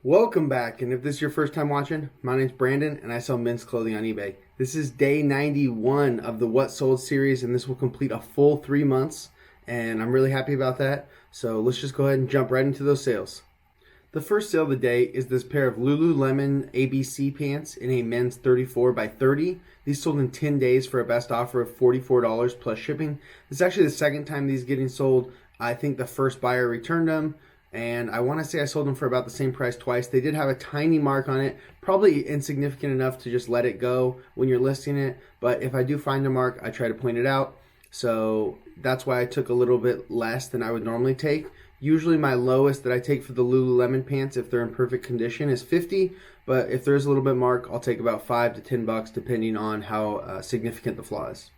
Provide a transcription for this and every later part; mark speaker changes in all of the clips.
Speaker 1: Welcome back, and if this is your first time watching, my name's Brandon and I sell men's clothing on eBay. This is day 91 of the What Sold series, and this will complete a full 3 months, and I'm really happy about that. So let's just go ahead and jump right into those sales. The first sale of the day is this pair of Lululemon ABC pants in a men's 34 by 30. These sold in 10 days for a best offer of $44 plus shipping. This is actually the second time these getting sold. I think the first buyer returned them, and I want to say I sold them for about the same price twice. They did have a tiny mark on it, probably insignificant enough to just let it go when you're listing it, but if I do find a mark, I try to point it out. So that's why I took a little bit less than I would normally take. Usually my lowest that I take for the Lululemon pants, if they're in perfect condition, is 50, but if there's a little bit mark, I'll take about 5 to 10 bucks depending on how significant the flaw is.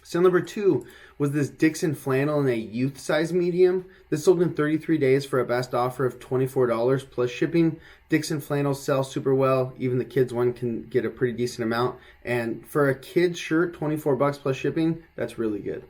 Speaker 1: Sale number 2 was this Dixxon flannel in a youth size medium. This sold in 33 days for a best offer of $24 plus shipping. Dixxon flannels sell super well. Even the kids one can get a pretty decent amount. And for a kid's shirt, 24 bucks plus shipping, that's really good.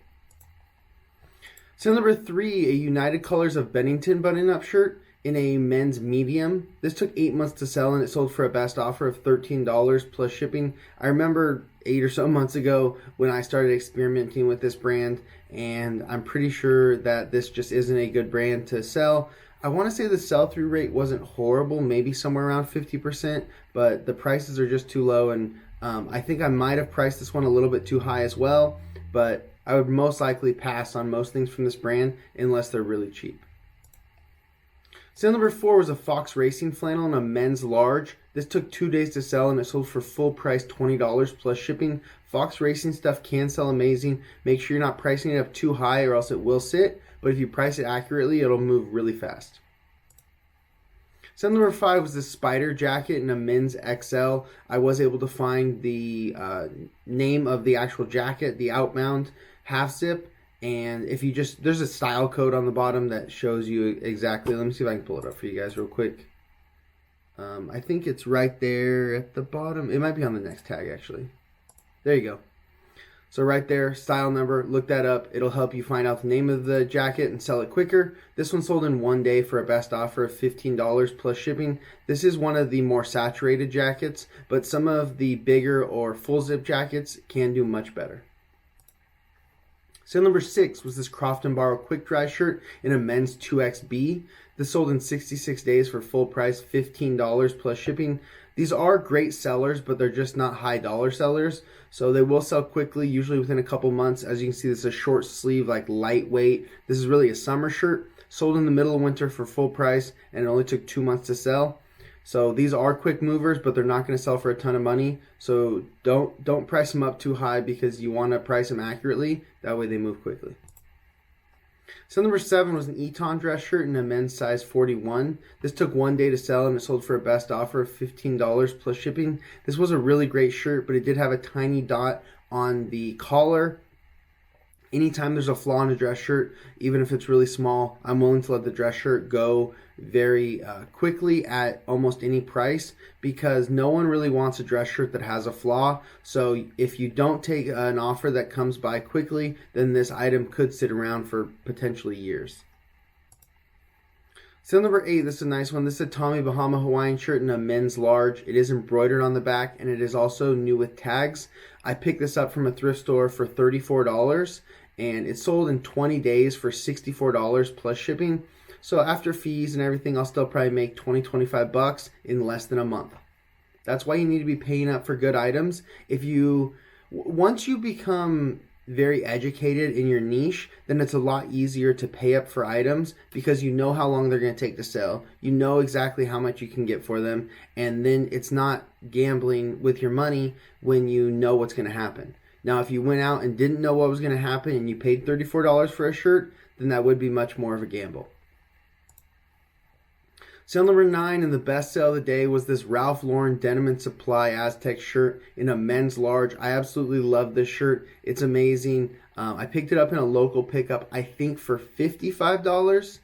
Speaker 1: Sale number 3, a United Colors of Bennington button-up shirt in a men's medium. This took 8 months to sell, and it sold for a best offer of $13 plus shipping. I remember 8 or so months ago when I started experimenting with this brand, and I'm pretty sure that this just isn't a good brand to sell. I want to say the sell-through rate wasn't horrible, maybe somewhere around 50%, but the prices are just too low, and I think I might have priced this one a little bit too high as well, but I would most likely pass on most things from this brand unless they're really cheap. Sale number 4 was a Fox Racing flannel in a men's large. This took 2 days to sell, and it sold for full price $20 plus shipping. Fox Racing stuff can sell amazing. Make sure you're not pricing it up too high or else it will sit, but if you price it accurately, it'll move really fast. Sale number 5 was this spider jacket in a men's XL. I was able to find the name of the actual jacket, the Outbound half zip. And if you just, there's a style code on the bottom that shows you exactly. Let me see if I can pull it up for you guys real quick. I think it's right there at the bottom. It might be on the next tag actually. There you go. So right there, style number, look that up. It'll help you find out the name of the jacket and sell it quicker. This one sold in 1 day for a best offer of $15 plus shipping. This is one of the more saturated jackets, but some of the bigger or full zip jackets can do much better. Sale number 6 was this Croft & Barrow quick dry shirt in a men's 2XB. This sold in 66 days for full price, $15 plus shipping. These are great sellers, but they're just not high dollar sellers. So they will sell quickly, usually within a couple months. As you can see, this is a short sleeve, like lightweight. This is really a summer shirt. Sold in the middle of winter for full price, and it only took 2 months to sell. So these are quick movers, but they're not going to sell for a ton of money. So don't price them up too high because you want to price them accurately. That way they move quickly. Sale number 7 was an Eton dress shirt in a men's size 41. This took 1 day to sell, and it sold for a best offer of $15 plus shipping. This was a really great shirt, but it did have a tiny dot on the collar. Anytime there's a flaw in a dress shirt, even if it's really small, I'm willing to let the dress shirt go very quickly at almost any price because no one really wants a dress shirt that has a flaw. So if you don't take an offer that comes by quickly, then this item could sit around for potentially years. Sale number 8, this is a nice one. This is a Tommy Bahama Hawaiian shirt in a men's large. It is embroidered on the back, and it is also new with tags. I picked this up from a thrift store for $34, and it sold in 20 days for $64 plus shipping. So after fees and everything, I'll still probably make 20-25 bucks in less than a month. That's why you need to be paying up for good items. Once you become very educated in your niche, then it's a lot easier to pay up for items because you know how long they're going to take to sell. You know exactly how much you can get for them, and then it's not gambling with your money when you know what's going to happen. Now, if you went out and didn't know what was going to happen and you paid $34 for a shirt, then that would be much more of a gamble. Sale number 9 and the best sale of the day was this Ralph Lauren Denim & Supply Aztec shirt in a men's large. I absolutely love this shirt. It's amazing. I picked it up in a local pickup, I think for $55.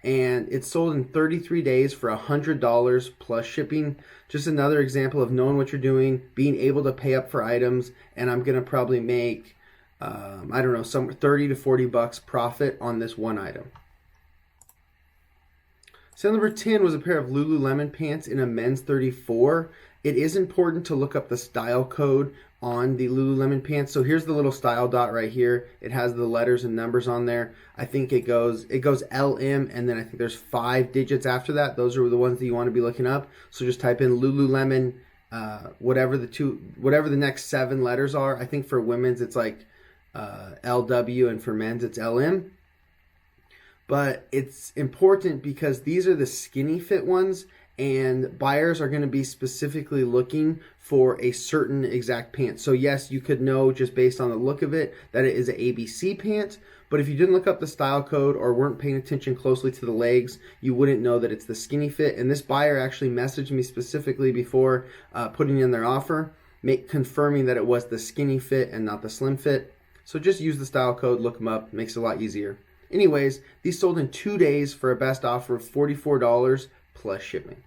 Speaker 1: And it sold in 33 days for $100 plus shipping. Just another example of knowing what you're doing, being able to pay up for items. And I'm going to probably make, I don't know, some 30 to 40 bucks profit on this one item. Sale number 10 was a pair of Lululemon pants in a men's 34. It is important to look up the style code on the Lululemon pants. So here's the little style dot right here. It has the letters and numbers on there. I think it goes LM, and then I think there's 5 digits after that. Those are the ones that you want to be looking up. So just type in Lululemon, whatever the next 7 letters are. I think for women's it's like LW, and for men's it's LM. But it's important because these are the skinny fit ones, and buyers are going to be specifically looking for a certain exact pant. So yes, you could know just based on the look of it that it is an ABC pant, but if you didn't look up the style code or weren't paying attention closely to the legs, you wouldn't know that it's the skinny fit. And this buyer actually messaged me specifically before putting in their offer, confirming that it was the skinny fit and not the slim fit. So just use the style code, look them up, makes it a lot easier. Anyways, these sold in 2 days for a best offer of $44 plus shipping.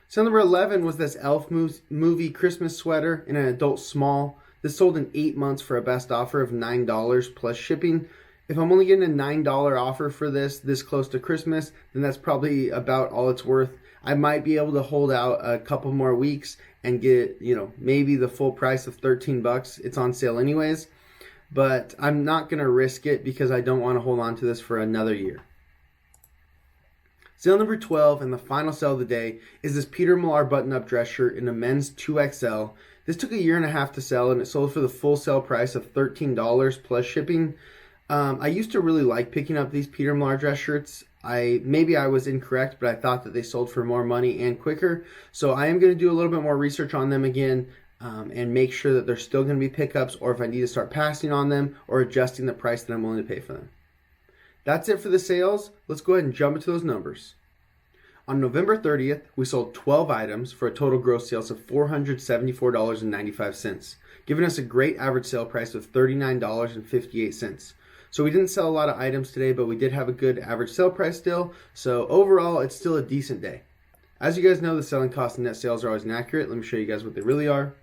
Speaker 1: Sale number 11 was this Elf movie Christmas sweater in an adult small. This sold in 8 months for a best offer of $9 plus shipping. If I'm only getting a $9 offer for this close to Christmas, then that's probably about all it's worth. I might be able to hold out a couple more weeks and get, maybe the full price of $13. It's on sale anyways. But I'm not going to risk it because I don't want to hold on to this for another year. Sale number 12 and the final sale of the day is this Peter Millar button-up dress shirt in a men's 2XL. This took a year and a half to sell, and it sold for the full sale price of $13 plus shipping. I used to really like picking up these Peter Millar dress shirts. Maybe I was incorrect, but I thought that they sold for more money and quicker. So I am going to do a little bit more research on them again. And make sure that there's still going to be pickups, or if I need to start passing on them or adjusting the price that I'm willing to pay for them. That's it for the sales. Let's go ahead and jump into those numbers. On November 30th, we sold 12 items for a total gross sales of $474.95, giving us a great average sale price of $39.58. So we didn't sell a lot of items today, but we did have a good average sale price still. So overall, it's still a decent day. As you guys know, the selling costs and net sales are always inaccurate. Let me show you guys what they really are.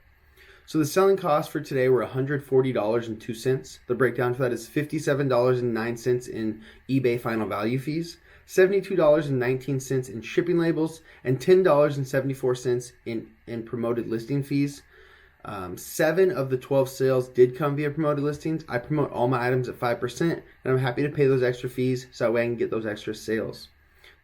Speaker 1: So the selling costs for today were $140.02. The breakdown for that is $57.09 in eBay final value fees, $72.19 in shipping labels, and $10.74 in promoted listing fees. 7 of the 12 sales did come via promoted listings. I promote all my items at 5%, and I'm happy to pay those extra fees so that way I can get those extra sales.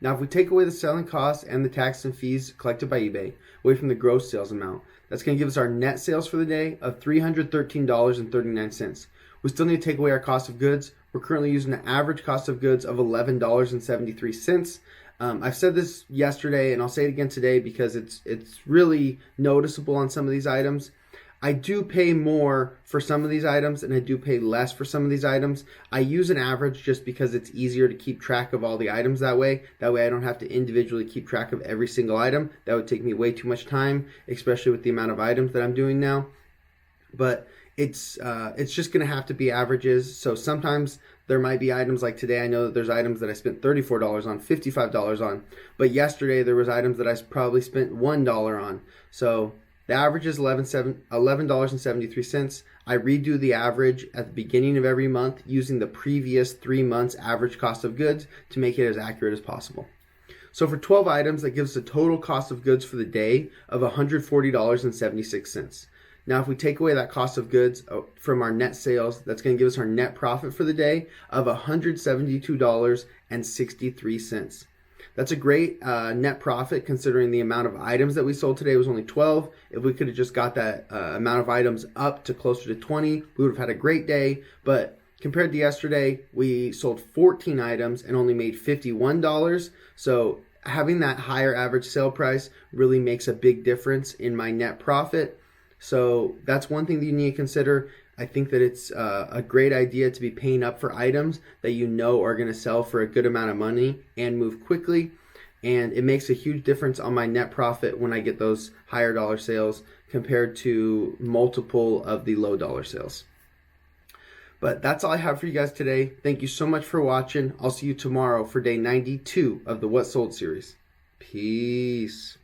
Speaker 1: Now, if we take away the selling costs and the tax and fees collected by eBay away from the gross sales amount, that's going to give us our net sales for the day of $313.39. We still need to take away our cost of goods. We're currently using an average cost of goods of $11.73. I've said this yesterday, and I'll say it again today because it's really noticeable on some of these items. I do pay more for some of these items, and I do pay less for some of these items. I use an average just because it's easier to keep track of all the items that way. That way I don't have to individually keep track of every single item. That would take me way too much time, especially with the amount of items that I'm doing now. But it's just going to have to be averages. So sometimes there might be items like today. I know that there's items that I spent $34 on, $55 on. But yesterday there was items that I probably spent $1 on. So the average is $11.73. I redo the average at the beginning of every month using the previous 3 months average cost of goods to make it as accurate as possible. So for 12 items, that gives us a total cost of goods for the day of $140.76. Now, if we take away that cost of goods from our net sales, that's going to give us our net profit for the day of $172.63. That's a great net profit considering the amount of items that we sold today was only 12. If we could have just got that amount of items up to closer to 20, we would have had a great day. But compared to yesterday, we sold 14 items and only made $51. So having that higher average sale price really makes a big difference in my net profit. So that's one thing that you need to consider. I think that it's a great idea to be paying up for items that you know are going to sell for a good amount of money and move quickly. And it makes a huge difference on my net profit when I get those higher dollar sales compared to multiple of the low dollar sales. But that's all I have for you guys today. Thank you so much for watching. I'll see you tomorrow for day 92 of the What Sold series. Peace.